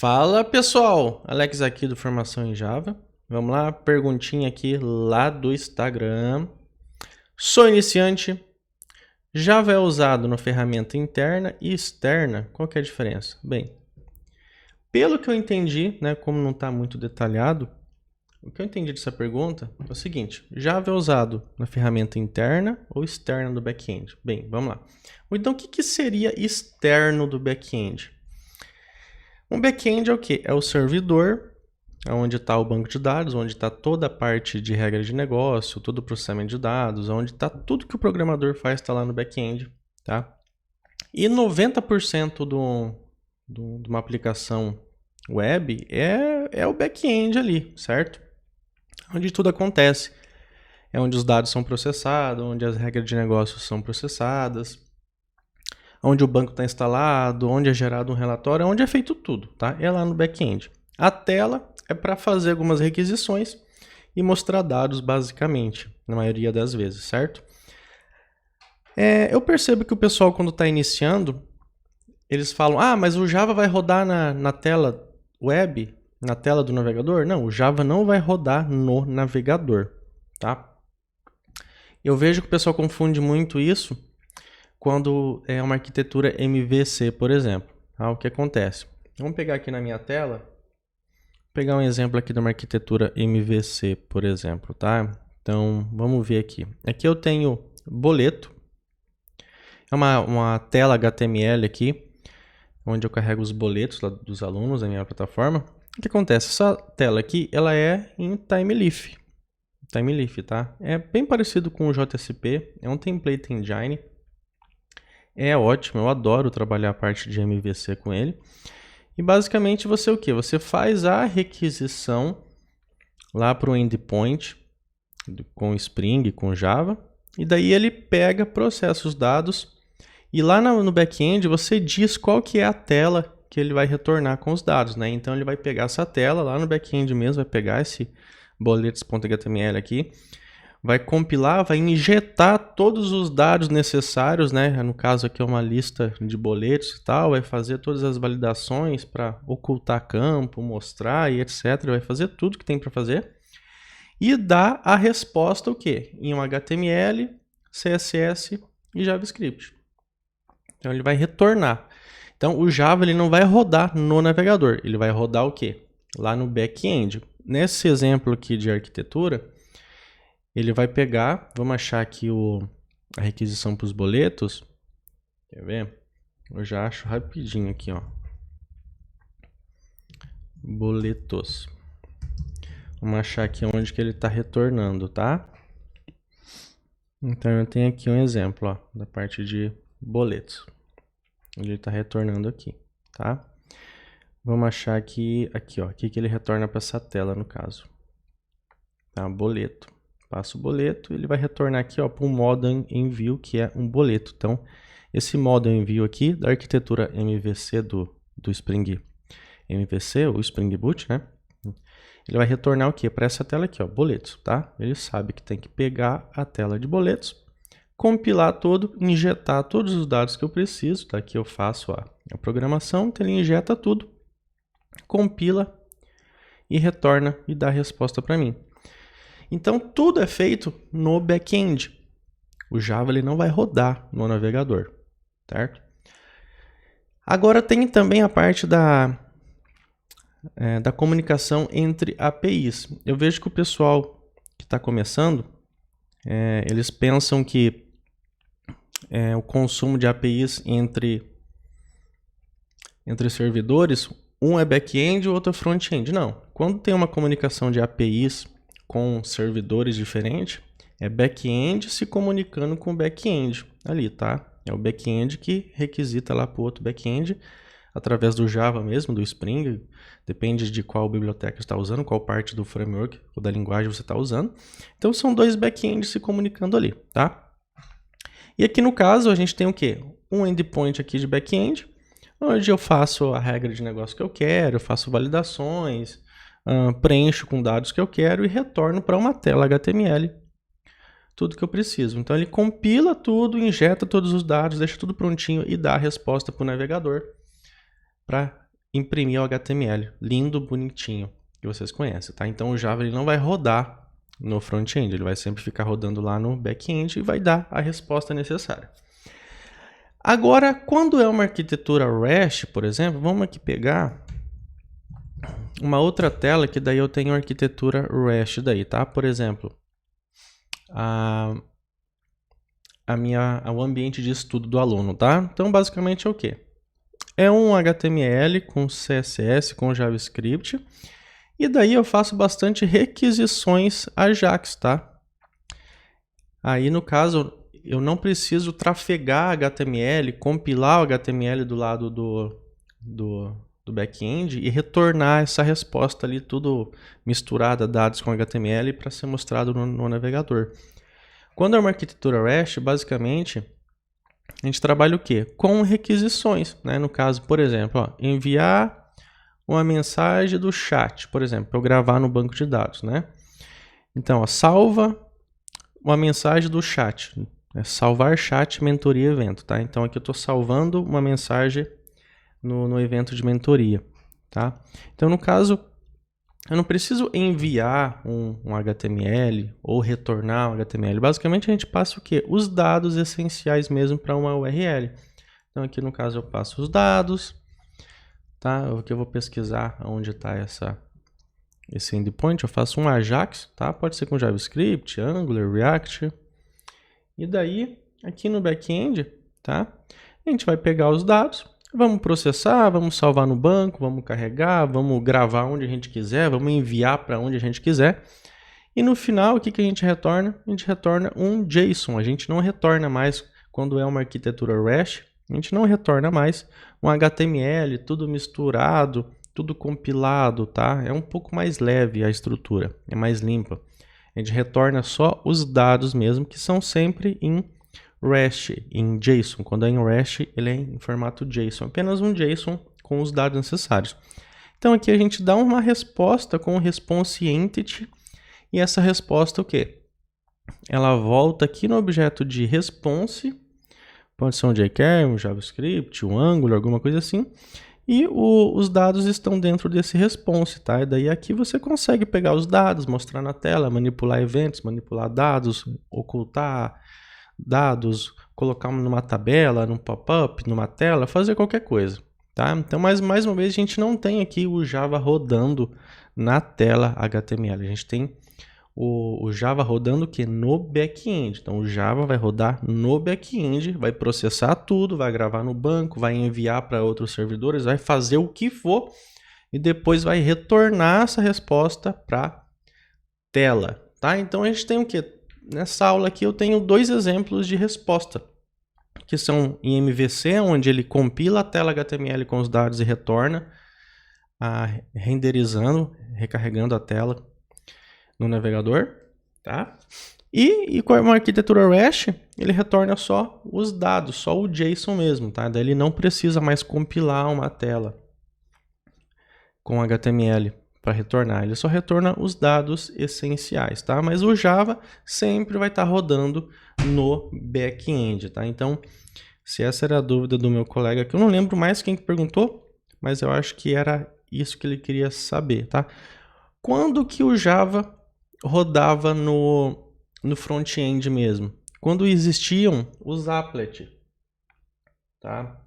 Fala pessoal, Alex aqui do Formação em Java. Vamos lá, perguntinha aqui lá do Instagram. Sou iniciante. Java é usado na ferramenta interna e externa. Qual que é a diferença? Bem, pelo que eu entendi, né, como não está muito detalhado, o que eu entendi dessa pergunta é o seguinte: Java é usado na ferramenta interna ou externa do back-end? Bem, vamos lá. Então, o que seria externo do back-end? Um back-end é o quê? É o servidor, onde está o banco de dados, onde está toda a parte de regra de negócio, todo o processamento de dados, onde está tudo que o programador faz está lá no back-end, tá? E 90% de uma aplicação web é o back-end ali, certo? Onde tudo acontece. É onde os dados são processados, onde as regras de negócio são processadas, onde o banco está instalado, onde é gerado um relatório, onde é feito tudo, tá? É lá no back-end. A tela é para fazer algumas requisições e mostrar dados, basicamente, na maioria das vezes, certo? Eu percebo que o pessoal, quando está iniciando, eles falam, mas o Java vai rodar na tela web, na tela do navegador? Não, o Java não vai rodar no navegador, tá? Eu vejo que o pessoal confunde muito isso quando é uma arquitetura MVC, por exemplo. O que acontece? Vamos pegar aqui na minha tela, vou pegar um exemplo aqui de uma arquitetura MVC, por exemplo, tá? Então, vamos ver aqui. Aqui eu tenho boleto, é uma tela HTML aqui, onde eu carrego os boletos lá dos alunos da minha plataforma. O que acontece? Essa tela aqui, ela é em TimeLeaf, tá? É bem parecido com o JSP, é um template engine. É ótimo, eu adoro trabalhar a parte de MVC com ele. E basicamente você o quê? Você faz a requisição lá para o endpoint com Spring, com Java. E daí ele pega, processa os dados. E lá no back-end você diz qual que é a tela que ele vai retornar com os dados, né? Então ele vai pegar essa tela lá no back-end mesmo, vai pegar esse boletos.html aqui, vai compilar, vai injetar todos os dados necessários, né? No caso aqui é uma lista de boletos e tal, vai fazer todas as validações para ocultar campo, mostrar e etc. Vai fazer tudo que tem para fazer e dá a resposta o quê? Em um HTML, CSS e JavaScript. Então ele vai retornar. Então o Java ele não vai rodar no navegador, ele vai rodar o quê? Lá no back-end. Nesse exemplo aqui de arquitetura, ele vai pegar, vamos achar aqui a requisição para os boletos. Quer ver? Eu já acho rapidinho aqui, ó. Boletos. Vamos achar aqui onde que ele está retornando, tá? Então eu tenho aqui um exemplo, ó, da parte de boletos. Ele está retornando aqui, tá? Vamos achar aqui, ó, aqui que ele retorna para essa tela no caso. Tá? Boleto. Passa o boleto, ele vai retornar aqui para um modo envio, que é um boleto. Então, esse modo envio aqui da arquitetura MVC do Spring MVC, ou Spring Boot, né? Ele vai retornar o quê? Para essa tela aqui, ó, boletos, tá? Ele sabe que tem que pegar a tela de boletos, compilar tudo, injetar todos os dados que eu preciso. Daqui eu faço a programação, então ele injeta tudo, compila e retorna e dá a resposta para mim. Então, tudo é feito no back-end. O Java ele não vai rodar no navegador, certo? Agora tem também a parte da comunicação entre APIs. Eu vejo que o pessoal que está começando, eles pensam que o consumo de APIs entre servidores, um é back-end e o outro é front-end. Não, quando tem uma comunicação de APIs com servidores diferentes, é back-end se comunicando com back-end ali, tá? É o back-end que requisita lá para o outro back-end através do Java mesmo, do Spring, depende de qual biblioteca você está usando, qual parte do framework ou da linguagem você está usando. Então são dois back-ends se comunicando ali, tá? E aqui no caso a gente tem o quê? Um endpoint aqui de back-end, onde eu faço a regra de negócio que eu quero, faço validações, preencho com dados que eu quero e retorno para uma tela HTML tudo que eu preciso. Então ele compila tudo, injeta todos os dados, deixa tudo prontinho e dá a resposta para o navegador para imprimir o HTML. Lindo, bonitinho, que vocês conhecem, tá? Então o Java ele não vai rodar no front-end, ele vai sempre ficar rodando lá no back-end e vai dar a resposta necessária. Agora, quando é uma arquitetura REST, por exemplo, vamos aqui pegar uma outra tela que daí eu tenho arquitetura REST daí, tá? Por exemplo, o ambiente de estudo do aluno, tá? Então, basicamente é o quê? É um HTML com CSS, com JavaScript, e daí eu faço bastante requisições Ajax, tá? Aí, no caso, eu não preciso trafegar HTML, compilar o HTML do lado do back-end e retornar essa resposta ali, tudo misturada, dados com HTML, para ser mostrado no navegador. Quando é uma arquitetura REST, basicamente, a gente trabalha o quê? Com requisições, né? No caso, por exemplo, ó, enviar uma mensagem do chat, por exemplo, para eu gravar no banco de dados, né? Então, ó, salva uma mensagem do chat, né? Salvar chat, mentoria, evento, tá? Então, aqui eu estou salvando uma mensagem no evento de mentoria, tá? Então, no caso, eu não preciso enviar um HTML ou retornar um HTML. Basicamente, a gente passa o quê? Os dados essenciais mesmo para uma URL. Então, aqui no caso, eu passo os dados, tá? Aqui eu vou pesquisar onde está esse endpoint. Eu faço um Ajax, tá? Pode ser com JavaScript, Angular, React. E daí, aqui no back-end, tá? A gente vai pegar os dados. Vamos processar, vamos salvar no banco, vamos carregar, vamos gravar onde a gente quiser, vamos enviar para onde a gente quiser. E no final, o que a gente retorna? A gente retorna um JSON. A gente não retorna mais, quando é uma arquitetura REST, a gente não retorna mais um HTML, tudo misturado, tudo compilado, tá? É um pouco mais leve a estrutura, é mais limpa. A gente retorna só os dados mesmo, que são sempre em REST, em JSON. Quando é em REST, ele é em formato JSON, apenas um JSON com os dados necessários. Então aqui a gente dá uma resposta com o response entity, e essa resposta o quê? Ela volta aqui no objeto de response, pode ser um jQuery, um JavaScript, um Angular, alguma coisa assim, e os dados estão dentro desse response, tá? E daí aqui você consegue pegar os dados, mostrar na tela, manipular eventos, manipular dados, ocultar dados, colocar numa tabela, num pop-up, numa tela, fazer qualquer coisa, tá? Então, mais uma vez, a gente não tem aqui o Java rodando na tela HTML. A gente tem o Java rodando que no back-end. Então, o Java vai rodar no back-end, vai processar tudo, vai gravar no banco, vai enviar para outros servidores, vai fazer o que for e depois vai retornar essa resposta para tela, tá? Então, a gente tem o quê? Nessa aula aqui eu tenho dois exemplos de resposta, que são em MVC, onde ele compila a tela HTML com os dados e retorna, renderizando, recarregando a tela no navegador, tá? E com uma arquitetura REST, ele retorna só os dados, só o JSON mesmo, tá? Daí ele não precisa mais compilar uma tela com HTML para retornar, ele só retorna os dados essenciais, tá? Mas o Java sempre vai estar rodando no back-end, tá? Então, se essa era a dúvida do meu colega, que eu não lembro mais quem que perguntou, mas eu acho que era isso que ele queria saber, tá? Quando que o Java rodava no front-end mesmo? Quando existiam os applet, tá?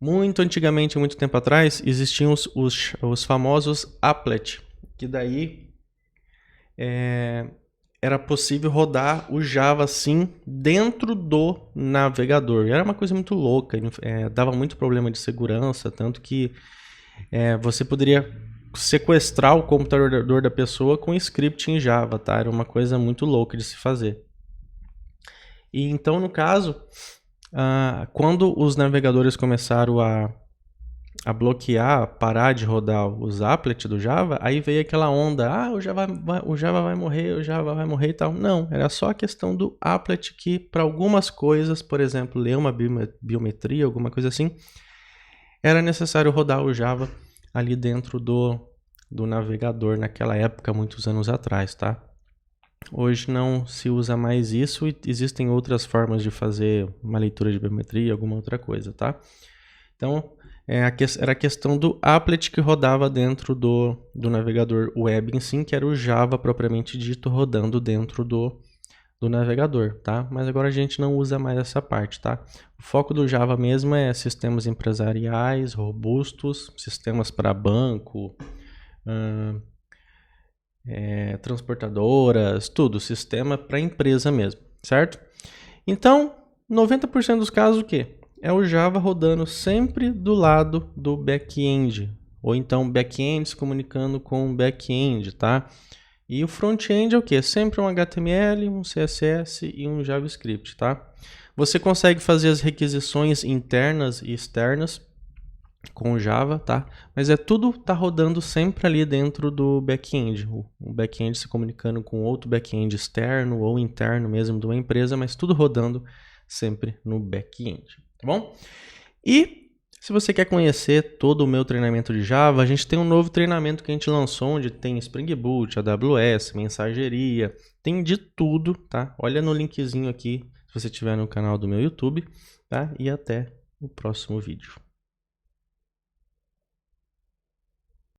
Muito antigamente, muito tempo atrás, existiam os famosos applet, que daí era possível rodar o Java assim dentro do navegador. Era uma coisa muito louca, dava muito problema de segurança, tanto que você poderia sequestrar o computador da pessoa com script em Java, tá? Era uma coisa muito louca de se fazer. E então, no caso, quando os navegadores começaram a bloquear, parar de rodar os applet do Java, aí veio aquela onda, o Java vai morrer, o Java vai morrer e tal. Não, era só a questão do applet que para algumas coisas, por exemplo, ler uma biometria, alguma coisa assim, era necessário rodar o Java ali dentro do navegador naquela época, muitos anos atrás, tá? Hoje não se usa mais isso e existem outras formas de fazer uma leitura de biometria, alguma outra coisa, tá? Então, era a questão do applet que rodava dentro do navegador web em si, que era o Java propriamente dito rodando dentro do navegador, tá? Mas agora a gente não usa mais essa parte, tá? O foco do Java mesmo é sistemas empresariais, robustos, sistemas para banco, transportadoras, tudo, sistema para empresa mesmo, certo? Então, 90% dos casos o quê? É o Java rodando sempre do lado do back-end, ou então back-end se comunicando com o back-end, tá? E o front-end é o quê? Sempre um HTML, um CSS e um JavaScript, tá? Você consegue fazer as requisições internas e externas com o Java, tá? Mas tudo tá rodando sempre ali dentro do back-end. O back-end se comunicando com outro back-end externo ou interno mesmo de uma empresa, mas tudo rodando sempre no back-end, tá bom? E se você quer conhecer todo o meu treinamento de Java, a gente tem um novo treinamento que a gente lançou, onde tem Spring Boot, AWS, mensageria, tem de tudo, tá? Olha no linkzinho aqui, se você estiver no canal do meu YouTube, tá? E até o próximo vídeo.